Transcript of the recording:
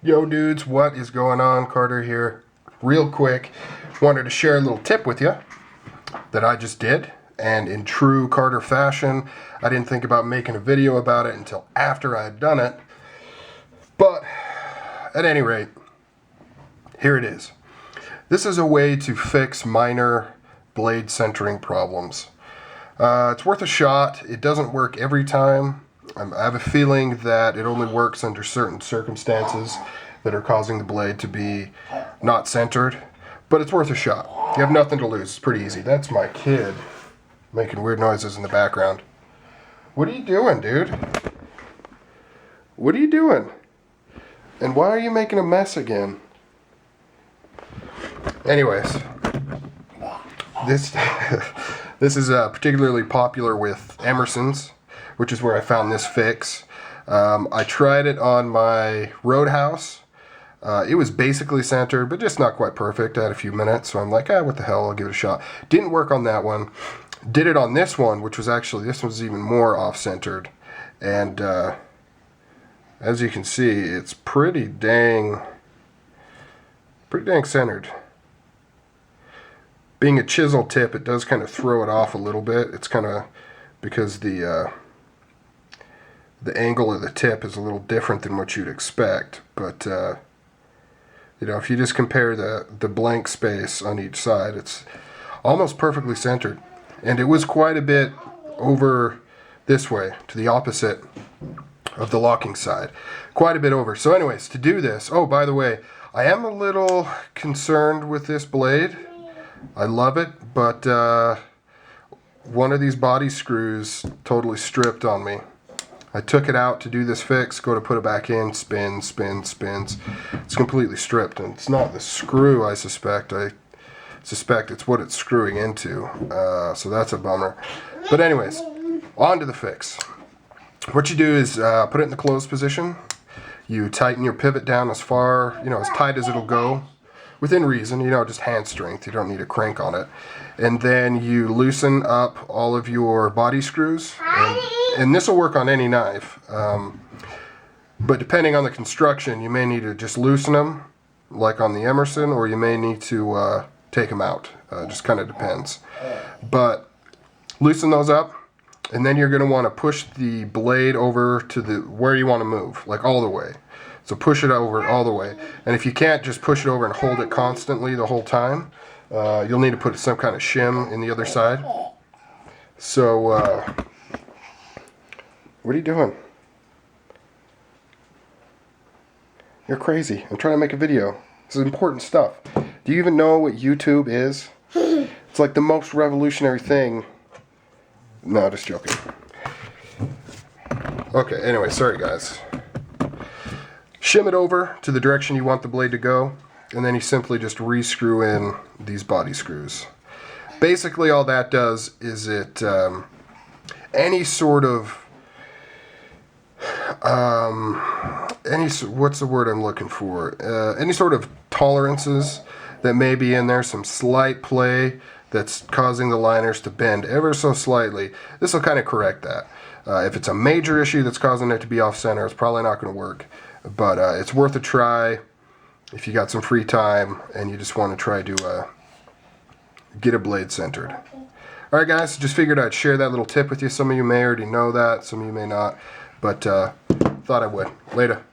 Yo dudes, what is going on? Carter here. Real quick, wanted to share a little tip with you that I just did, and in true Carter fashion, I didn't think about making a video about it until after I had done it. But at any rate, here it is. This is a way to fix minor blade centering problems. It's worth a shot. It doesn't work every time. I have a feeling that it only works under certain circumstances that are causing the blade to be not centered, but it's worth a shot. You have nothing to lose. It's pretty easy. That's my kid making weird noises in the background. What are you doing, dude? What are you doing? And why are you making a mess again? Anyways, this is particularly popular with Emerson's, which is where I found this fix. I tried it on my Roadhouse. It was basically centered, but just not quite perfect. I had a few minutes, so I'm like, what the hell, I'll give it a shot. Didn't work on that one. Did it on this one, which was actually, this one's even more off-centered. And as you can see, it's pretty dang centered. Being a chisel tip, it does kind of throw it off a little bit. It's kind of because the angle of the tip is a little different than what you'd expect. But you know, if you just compare the blank space on each side, it's almost perfectly centered. And it was quite a bit over this way, to the opposite of the locking side. Quite a bit over. So anyways, to do this, oh, by the way, I am a little concerned with this blade. I love it, but one of these body screws totally stripped on me. I took it out to do this fix, go to put it back in, spins. It's completely stripped, and it's not the screw, I suspect. I suspect it's what it's screwing into, so that's a bummer. But anyways, on to the fix. What you do is put it in the closed position. You tighten your pivot down as far, as tight as it'll go. Within reason, just hand strength. You don't need a crank on it. And then you loosen up all of your body screws. And this will work on any knife. But depending on the construction, you may need to just loosen them, like on the Emerson, or you may need to take them out. Just kind of depends. But loosen those up, and then you're going to want to push the blade over to where you want to move, like all the way. So push it over all the way. And if you can't just push it over and hold it constantly the whole time, you'll need to put some kind of shim in the other side. So, what are you doing? You're crazy. I'm trying to make a video. This is important stuff. Do you even know what YouTube is? It's like the most revolutionary thing. No, just joking. Okay, anyway, sorry guys. Shim it over to the direction you want the blade to go, and then you simply just re-screw in these body screws. Basically all that does is it, any sort of, what's the word I'm looking for? Any sort of tolerances that may be in there, some slight play that's causing the liners to bend ever so slightly, this will kind of correct that. If it's a major issue that's causing it to be off center, it's probably not going to work. But it's worth a try if you got some free time and you just want to try to get a blade centered. Alright guys, just figured I'd share that little tip with you. Some of you may already know that, some of you may not, but thought I would. Later.